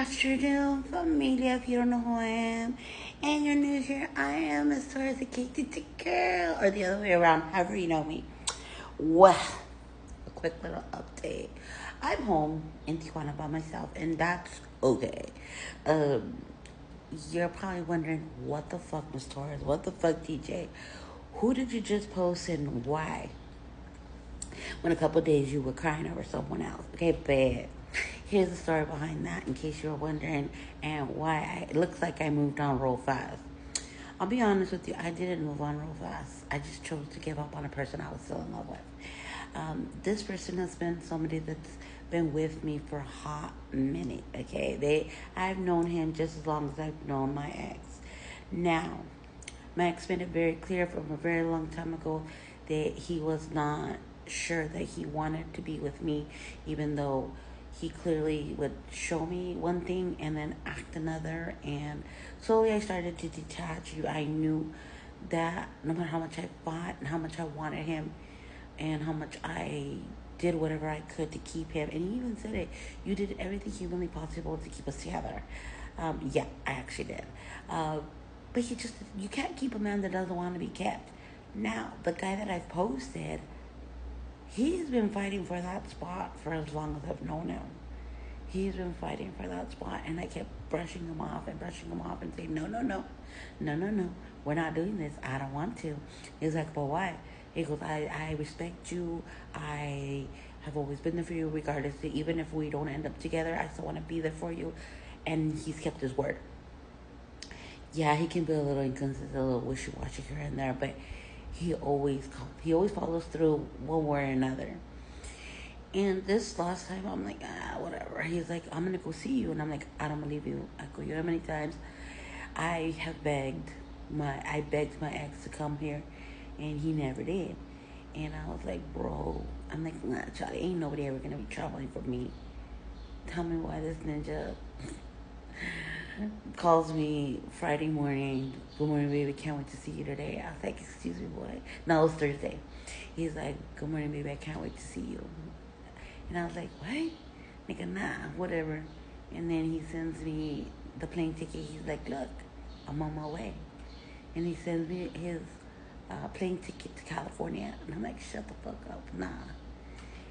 afternoon, familia, if you don't know who I am. And you're new here, I am as far as the Katie girl, or the other way around, however you know me. Well, a quick little update. I'm home in Tijuana by myself, and that's okay. Um, you're probably wondering, what the fuck, Miss Torres? What the fuck, DJ? Who did you just post and why? When a couple days you were crying over someone else. Okay, bad. Here's the story behind that, in case you were wondering, and why it looks like I moved on real fast. I'll be honest with you, I didn't move on real fast. I just chose to give up on a person I was still in love with. This person has been somebody that's been with me for a hot minute. Okay, I've known him just as long as I've known my ex. Now, my ex made it very clear from a very long time ago that he was not sure that he wanted to be with me, even though he clearly would show me one thing and then act another. And slowly I started to detach. I knew that no matter how much I fought and how much I wanted him and how much I did whatever I could to keep him, and he even said it, you did everything humanly possible to keep us together. Yeah, I actually did. But you can't keep a man that doesn't want to be kept. Now, the guy that I've posted, he's been fighting for that spot for as long as I've known him. He's been fighting for that spot, and I kept brushing him off and saying, no, we're not doing this. I don't want to. He's like, but why? He goes, I respect you. I have always been there for you, regardless. Even if we don't end up together, I still want to be there for you. And he's kept his word. Yeah, he can be a little inconsistent, a little wishy-washy here and there, but he always follows through one way or another. And this last time, I'm like, whatever. He's like, I'm gonna go see you, and I'm like, I don't believe you. I go, you know how many times I begged my ex to come here, and he never did. And I was like, bro, I'm like, nah, Charlie, ain't nobody ever gonna be traveling for me. Tell me why this ninja calls me Friday morning. Good morning, baby. Can't wait to see you today. I was like, excuse me, boy. No, it was Thursday. He's like, good morning, baby. I can't wait to see you. And I was like, what? Nigga, nah, whatever. And then he sends me the plane ticket. He's like, look, I'm on my way. And he sends me his plane ticket to California. And I'm like, shut the fuck up. Nah.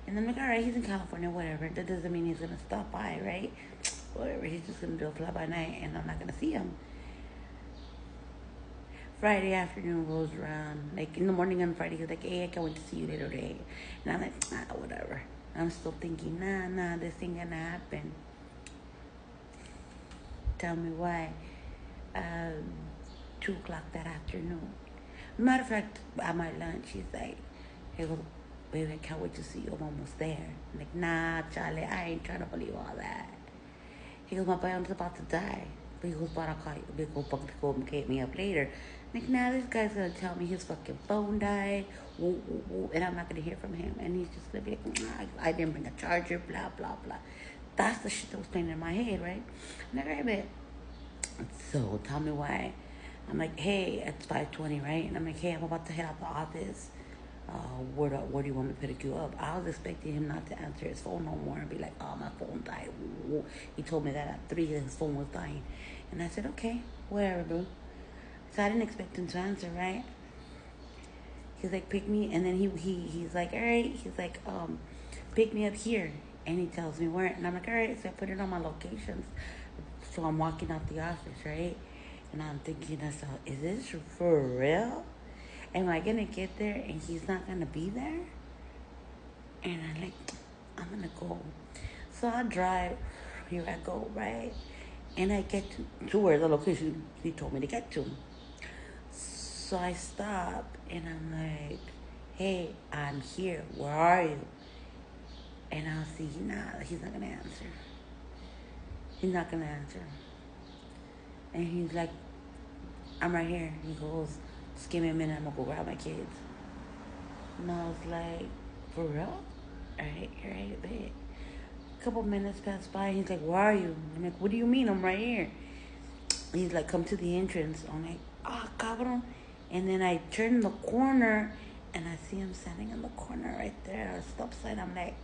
And I'm like, all right, he's in California, whatever. That doesn't mean he's going to stop by, right? Whatever, he's just going to do a fly-by-night, and I'm not going to see him. Friday afternoon rolls around. Like, in the morning on Friday, he's like, hey, I can't wait to see you later today. And I'm like, whatever. I'm still thinking, nah, this ain't going to happen. Tell me why. 2 o'clock that afternoon. Matter of fact, at my lunch, he's like, hey, baby, I can't wait to see you. I'm almost there. I'm like, nah, Charlie, I ain't trying to believe all that. He goes, my biome's about to die. But he goes, but I'll call you. Big old fuck to go and get me up later. I'm like, nah, this guy's going to tell me his fucking phone died. Woo, woo, woo, and I'm not going to hear from him. And he's just going to be like, nah, I didn't bring a charger, blah, blah, blah. That's the shit that was playing in my head, right? I'm like, all right, bet. So tell me why. I'm like, hey, it's 5:20, right? And I'm like, hey, I'm about to head out the office. Where do you want me to pick you up? I was expecting him not to answer his phone no more and be like, oh, my phone died. He told me that at 3 his phone was dying. And I said, okay, whatever, boo. So I didn't expect him to answer, right? He's like, pick me. And then he's like, all right. He's like, pick me up here. And he tells me where. And I'm like, all right. So I put it on my locations. So I'm walking out the office, right? And I'm thinking to myself, is this for real? Am I going to get there and he's not going to be there? And I'm like, I'm going to go. So I drive. Here I go, right? And I get to where the location he told me to get to. So I stop and I'm like, hey, I'm here. Where are you? And I'll see, nah, he's not going to answer. He's not going to answer. And he's like, I'm right here. He goes, just give me a minute. I'm going to go grab my kids. And I was like, for real? All right, babe. A couple minutes passed by. He's like, where are you? I'm like, what do you mean? I'm right here. He's like, come to the entrance. I'm like, cabrón. And then I turn the corner, and I see him standing in the corner right there, a stop sign. I'm like,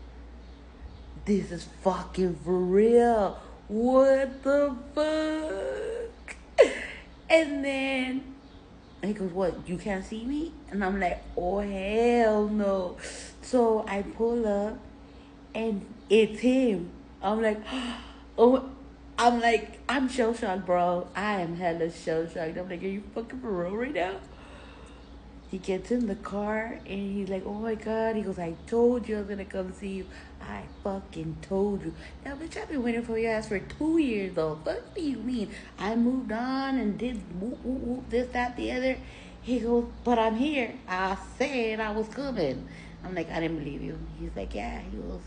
this is fucking for real. what the fuck? And then he goes, what, you can't see me? And I'm like, oh, hell no. So I pull up, and it's him. I'm like, oh, I'm shell shocked, bro. I am hella shell shocked. I'm like, are you fucking for real right now? He gets in the car and he's like, oh my God. He goes, I told you I was going to come see you. I fucking told you. Now, bitch, I've been waiting for your ass for 2 years, though. What do you mean? I moved on and did whoop, whoop, whoop, this, that, the other. He goes, but I'm here. I said I was coming. I'm like, I didn't believe you. He's like, yeah. He goes,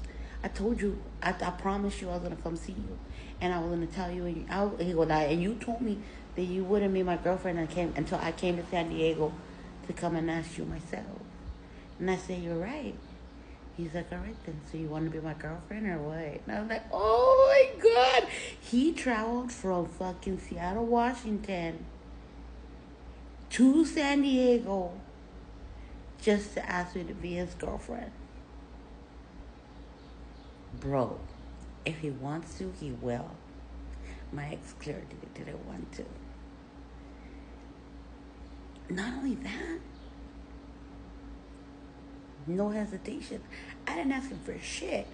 I told you. I promised you I was going to come see you. And I was going to tell you. He goes, and you told me that you wouldn't be my girlfriend until I came to San Diego to come and ask you myself. And I say, you're right. He's like, all right then, so you want to be my girlfriend or what? And I was like, oh my God. He traveled from fucking Seattle, Washington to San Diego just to ask me to be his girlfriend. Bro, if he wants to, he will. My ex clearly didn't want to. Not only that, no hesitation. I didn't ask him for shit.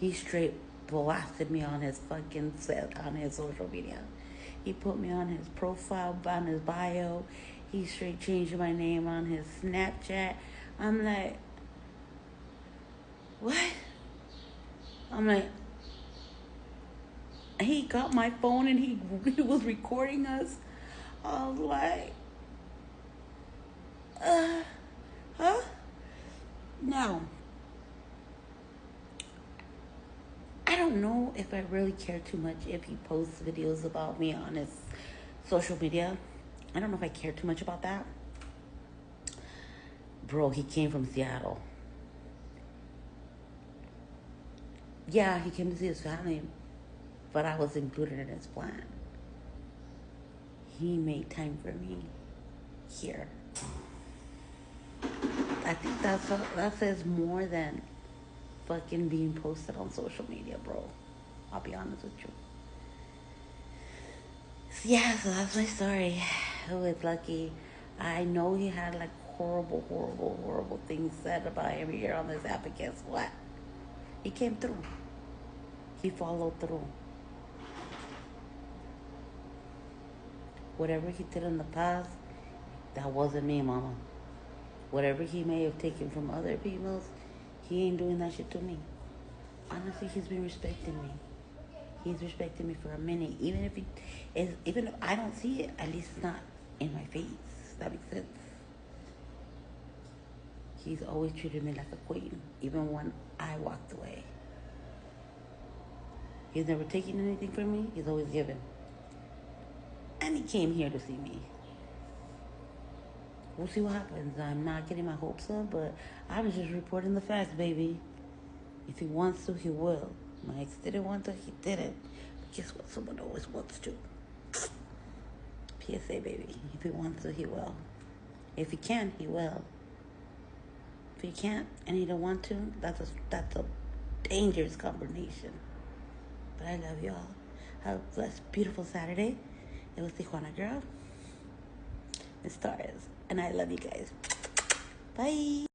He straight blasted me on his fucking set, on his social media. He put me on his profile, on his bio. He straight changed my name on his Snapchat. I'm like, what? I'm like, he got my phone and he was recording us. I was like, huh? Now, I don't know if I really care too much if he posts videos about me on his social media. I don't know if I care too much about that. Bro, he came from Seattle. Yeah, he came to see his family, but I was included in his plan. He made time for me here. I think that says more than fucking being posted on social media, bro. I'll be honest with you. So yeah, so that's my story with Lucky. I know he had like horrible things said about him here on this app, but guess what? He came through. He followed through. Whatever he did in the past, that wasn't me, mama. Whatever he may have taken from other people's, he ain't doing that shit to me. Honestly, he's been respecting me. He's respected me for a minute. Even if I don't see it, at least it's not in my face. That makes sense. He's always treated me like a queen, even when I walked away. He's never taken anything from me. He's always given. And he came here to see me. We'll see what happens. I'm not getting my hopes up, but I was just reporting the facts, baby. If he wants to, he will. My ex didn't want to, he didn't. But guess what? Someone always wants to. PSA, baby. If he wants to, he will. If he can, he will. If he can't and he don't want to, that's a dangerous combination. But I love y'all. Have a blessed, beautiful Saturday. It was Tijuana Girl. The stars. And I love you guys. Bye.